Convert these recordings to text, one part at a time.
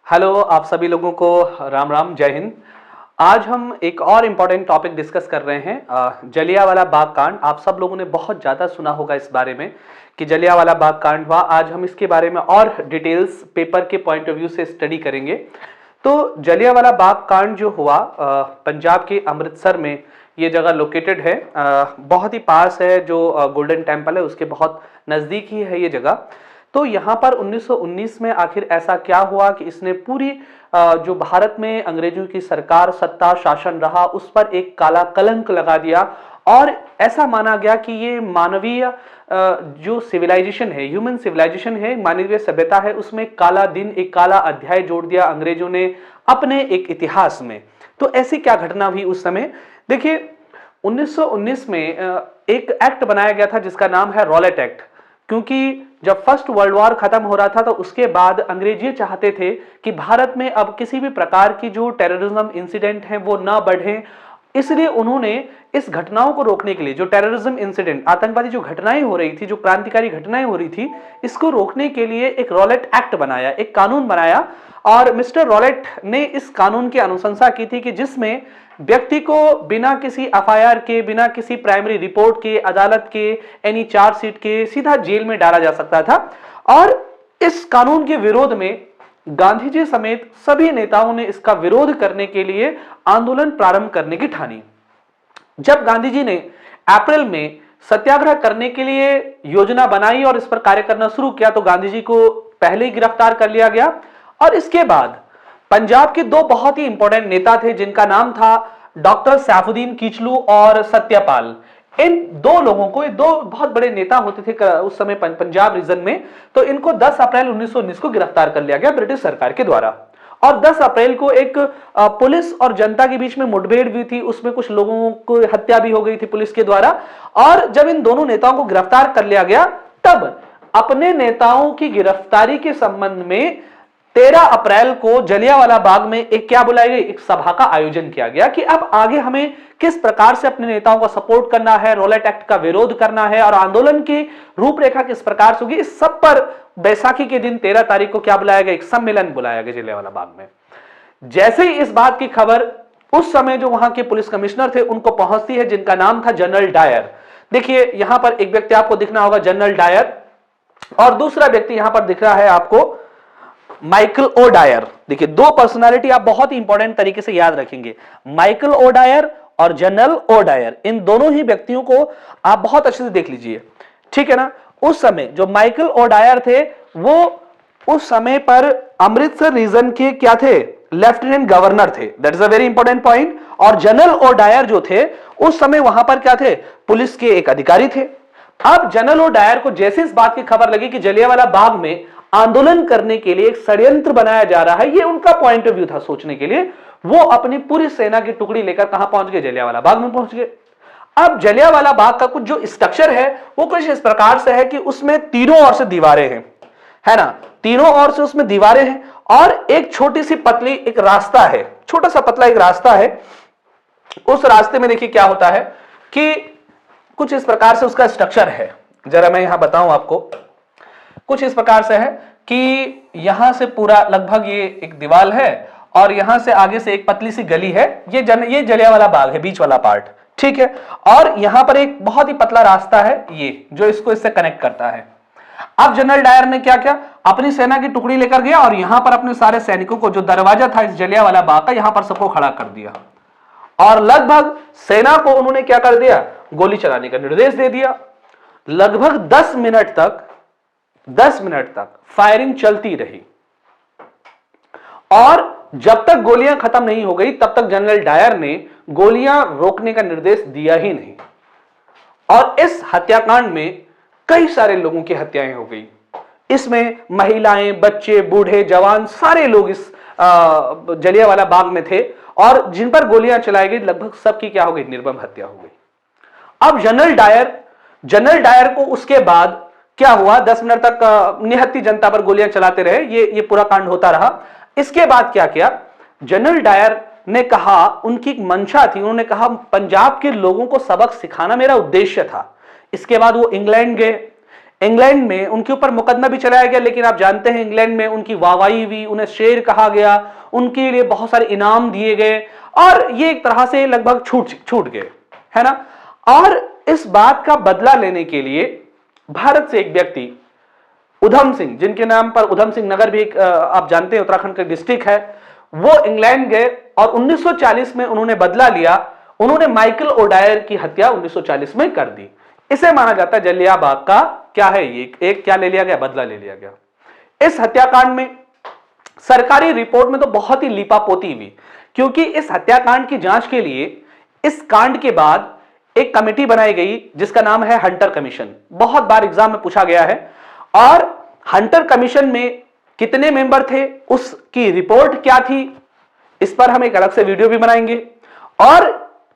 Hello, आप सभी लोगों को राम राम, जय हिंद। आज हम एक और इम्पॉर्टेंट टॉपिक डिस्कस कर रहे हैं, जलियांवाला बाग कांड। आप सब लोगों ने बहुत ज़्यादा सुना होगा इस बारे में कि जलियांवाला बाग कांड हुआ। आज हम इसके बारे में और डिटेल्स पेपर के पॉइंट ऑफ व्यू से स्टडी करेंगे। तो जलियांवाला बाग कांड जो हुआ, पंजाब के अमृतसर में ये जगह लोकेटेड है। बहुत ही पास है, जो गोल्डन टेम्पल है उसके बहुत नज़दीक ही है ये जगह। तो यहाँ पर 1919 में आखिर ऐसा क्या हुआ कि इसने पूरी जो भारत में अंग्रेजों की सरकार सत्ता शासन रहा उस पर एक काला कलंक लगा दिया। और ऐसा माना गया कि ये मानवीय जो सिविलाइजेशन है, ह्यूमन सिविलाइजेशन है, मानवीय सभ्यता है, उसमें काला दिन, एक काला अध्याय जोड़ दिया अंग्रेजों ने अपने एक इतिहास में। तो ऐसी क्या घटना हुई उस समय? देखिए, 1919 में एक एक्ट बनाया गया था जिसका नाम है रॉलेट एक्ट। क्योंकि जब फर्स्ट वर्ल्ड वॉर खत्म हो रहा था तो उसके बाद अंग्रेज ये चाहते थे कि भारत में अब किसी भी प्रकार की जो टेररिज्म इंसिडेंट हैं वो ना बढ़े। इसलिए उन्होंने इस घटनाओं को रोकने के लिए, जो टेररिज्म इंसिडेंट, आतंकवादी जो घटनाएं हो रही थी, जो क्रांतिकारी घटनाएं हो रही थी, इसको रोकने के लिए एक रॉलेट एक्ट बनाया, एक कानून बनाया। और मिस्टर रॉलेट ने इस कानून की अनुशंसा की थी कि जिसमें व्यक्ति को बिना किसी एफआईआर के, बिना किसी प्राइमरी रिपोर्ट के, अदालत के, एनी चार्जशीट के सीधा जेल में डाला जा सकता था। और इस कानून के विरोध में गांधी जी समेत सभी नेताओं ने इसका विरोध करने के लिए आंदोलन प्रारंभ करने की ठानी। जब गांधी जी ने अप्रैल में सत्याग्रह करने के लिए योजना बनाई और इस पर कार्य करना शुरू किया तो गांधी जी को पहले ही गिरफ्तार कर लिया गया। और इसके बाद पंजाब के दो बहुत ही इंपॉर्टेंट नेता थे जिनका नाम था डॉक्टर सैफुद्दीन किचलू और सत्यपाल। इन दो लोगों को, ये दो बहुत बड़े नेता होते थे उस समय पंजाब रीजन में। तो इनको 10 अप्रैल 1919 को गिरफ्तार कर लिया गया ब्रिटिश सरकार के द्वारा। और 10 अप्रैल को एक पुलिस और जनता के बीच में मुठभेड़ हुई थी, उसमें कुछ लोगों को हत्या भी हो गई थी पुलिस के द्वारा। और जब इन दोनों नेताओं को गिरफ्तार कर लिया गया तब अपने नेताओं की गिरफ्तारी के संबंध में 13 अप्रैल को जलियांवाला बाग में एक क्या बुलाई गई, एक सभा का आयोजन किया गया कि अब आगे हमें किस प्रकार से अपने नेताओं का सपोर्ट करना है, रॉलेट एक्ट का विरोध करना है और आंदोलन की रूपरेखा किस प्रकार से होगी। इस सब पर बैसाखी के दिन 13 तारीख को क्या बुलाया गया, एक सम्मेलन बुलाया गया जलियांवाला बाग में। जैसे ही इस बात की खबर उस समय जो वहां के पुलिस कमिश्नर थे उनको पहुंचती है, जिनका नाम था जनरल डायर। देखिए, यहां पर एक व्यक्ति आपको दिखना होगा, जनरल डायर, और दूसरा व्यक्ति यहां पर दिख रहा है आपको, माइकल ओ डायर। देखिए, दो पर्सनालिटी आप बहुत ही इंपॉर्टेंट तरीके से याद रखेंगे, माइकल ओ डायर और जनरल ओ डायर। इन दोनों ही व्यक्तियों को आप बहुत अच्छे से देख लीजिए, ठीक है ना। उस समय जो माइकल ओ डायर थे वो उस समय पर अमृतसर रीजन के क्या थे, लेफ्टिनेंट गवर्नर थे। That is a very important point. और जनरल ओ डायर जो थे उस समय वहां पर क्या थे, पुलिस के एक अधिकारी थे। अब जनरल ओ डायर को जैसे इस बात की खबर लगी कि जलियांवाला बाग में आंदोलन करने के लिए एक षड्यंत्र बनाया जा रहा है, ये उनका पॉइंट ऑफ व्यू था सोचने के लिए, वो अपनी पूरी सेना की टुकड़ी लेकर कहां पहुंच गए, जलियांवाला बाग में पहुंच गए। अब जलियांवाला बाग का कुछ जो स्ट्रक्चर है वो कुछ इस प्रकार से है कि उसमें तीनों ओर से दीवारें हैं, है ना, तीनों ओर से उसमें दीवारें हैं और एक छोटी सी पतली एक रास्ता है, छोटा सा पतला एक रास्ता है। उस रास्ते में देखिए क्या होता है कि कुछ इस प्रकार से उसका स्ट्रक्चर है। जरा मैं यहां बताऊं आपको, कुछ इस प्रकार से है कि यहां से पूरा लगभग ये एक दीवार है और यहां से आगे से एक पतली सी गली है। ये जलियांवाला बाग है, बीच वाला पार्ट, ठीक है। और यहां पर एक बहुत ही पतला रास्ता है ये, जो इसको इससे कनेक्ट करता है। अब जनरल डायर ने क्या किया, अपनी सेना की टुकड़ी लेकर गया और यहां पर अपने सारे सैनिकों को, जो दरवाजा था इस जलियांवाला बाग का, यहां पर सबको खड़ा कर दिया और लगभग सेना को उन्होंने क्या कर दिया, गोली चलाने का निर्देश दे दिया। लगभग 10 मिनट तक फायरिंग चलती रही और जब तक गोलियां खत्म नहीं हो गई तब तक जनरल डायर ने गोलियां रोकने का निर्देश दिया ही नहीं। और इस हत्याकांड में कई सारे लोगों की हत्याएं हो गई। इसमें महिलाएं, बच्चे, बूढ़े, जवान, सारे लोग इस जलियांवाला बाग में थे और जिन पर गोलियां चलाई गई लगभग सबकी क्या हो गई, निर्मम हत्या हो गई। अब जनरल डायर को उसके बाद क्या हुआ, 10 मिनट तक निहत्थी जनता पर गोलियां चलाते रहे, ये पूरा कांड होता रहा। इसके बाद क्या किया, जनरल डायर ने कहा, उनकी एक मंशा थी, उन्होंने कहा पंजाब के लोगों को सबक सिखाना मेरा उद्देश्य था। इसके बाद वो इंग्लैंड गए। इंग्लैंड में उनके ऊपर मुकदमा भी चलाया गया, लेकिन आप जानते हैं इंग्लैंड में उनकी वाहवाही हुई, उन्हें शेर कहा गया, उनके लिए बहुत सारे इनाम दिए गए और ये एक तरह से लगभग छूट गए, है ना। और इस बात का बदला लेने के लिए भारत से एक व्यक्ति उधम सिंह, जिनके नाम पर उधम सिंह नगर भी एक आप जानते हैं उत्तराखंड का डिस्ट्रिक्ट है, वो इंग्लैंड गए और 1940 में उन्होंने बदला लिया। उन्होंने माइकल ओडायर की हत्या 1940 में कर दी। इसे माना जाता है जलियांवाला बाग का क्या है, ये एक क्या ले लिया गया, बदला ले लिया गया। इस हत्याकांड में सरकारी रिपोर्ट में तो बहुत ही लीपापोती हुई, क्योंकि इस हत्याकांड की जांच के लिए इस कांड के बाद एक कमेटी बनाई गई जिसका नाम है हंटर कमीशन। बहुत बार एग्जाम में पूछा गया है। और हंटर कमीशन में कितने मेंबर थे, उसकी रिपोर्ट क्या थी, इस पर हम एक अलग से वीडियो भी बनाएंगे। और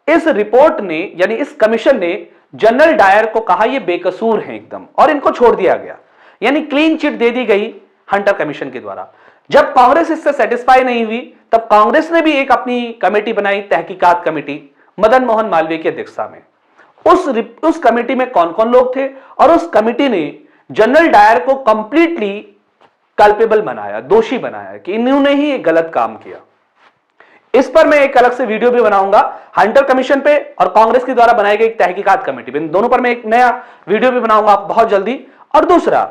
इस रिपोर्ट ने यानी इस कमीशन ने जनरल डायर को कहा ये बेकसूर हैं एकदम, और इनको छोड़ दिया गया, यानी क्लीन चिट दे दी गई हंटर कमीशन के द्वारा। जब कांग्रेस इससे सेटिस्फाई नहीं हुई तब कांग्रेस ने भी एक अपनी कमेटी बनाई, तहकीकात कमेटी, मदन मोहन मालवीय की अध्यक्षता में। उस कमेटी में कौन कौन लोग थे, और उस कमेटी ने जनरल डायर को कंप्लीटली कल्पेबल बनाया, दोषी बनाया कि इन्होंने ही एक गलत काम किया। इस पर मैं एक अलग से वीडियो भी बनाऊंगा, हंटर कमीशन पे और कांग्रेस के द्वारा बनाई गई एक तहकीकात कमेटी पे, इन दोनों पर मैं एक नया वीडियो भी बनाऊंगा बहुत जल्दी। और दूसरा,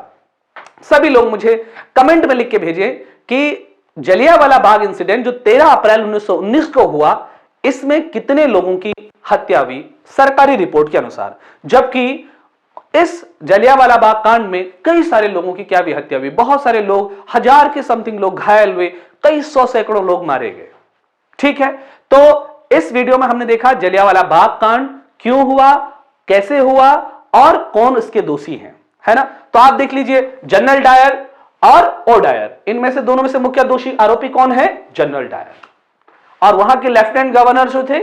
सभी लोग मुझे कमेंट में लिख के भेजें कि जलियांवाला बाग इंसिडेंट जो 13 अप्रैल 1919 को हुआ, इसमें कितने लोगों की हत्या हुई सरकारी रिपोर्ट के अनुसार, जबकि इस जलियांवाला बाग कांड में कई सारे लोगों की क्या भी हत्या हुई, बहुत सारे लोग, 1000 के समथिंग लोग घायल हुए, कई सौ सैकड़ों लोग मारे गए। ठीक है, तो इस वीडियो में हमने देखा जलियांवाला बाग कांड क्यों हुआ, कैसे हुआ और कौन इसके दोषी हैं, है ना। तो आप देख लीजिए, जनरल डायर और ओडायर, इनमें से दोनों में से मुख्य दोषी आरोपी कौन है, जनरल डायर। और वहां के लेफ्टिनेंट गवर्नर जो थे,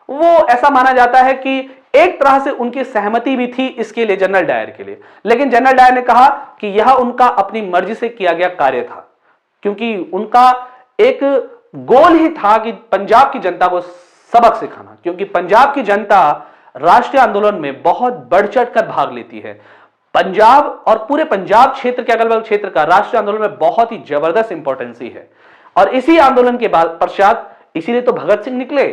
वो ऐसा माना जाता है कि एक तरह से उनकी सहमति भी थी इसके लिए, जनरल डायर के लिए, लेकिन जनरल डायर ने कहा कि यह उनका अपनी मर्जी से किया गया कार्य था, क्योंकि उनका एक गोल ही था कि पंजाब की जनता को सबक सिखाना, क्योंकि पंजाब की जनता राष्ट्रीय आंदोलन में बहुत बढ़ चढ़कर भाग लेती है। पंजाब और पूरे पंजाब क्षेत्र के अगल बगल क्षेत्र का राष्ट्रीय आंदोलन में बहुत ही जबरदस्त इंपॉर्टेंसी है। और इसी आंदोलन के बाद पश्चात इसीलिए तो भगत सिंह निकले।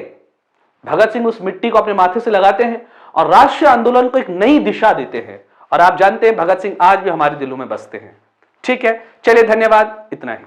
भगत सिंह उस मिट्टी को अपने माथे से लगाते हैं और राष्ट्रीय आंदोलन को एक नई दिशा देते हैं। और आप जानते हैं भगत सिंह आज भी हमारे दिलों में बसते हैं। ठीक है, चलिए, धन्यवाद, इतना ही।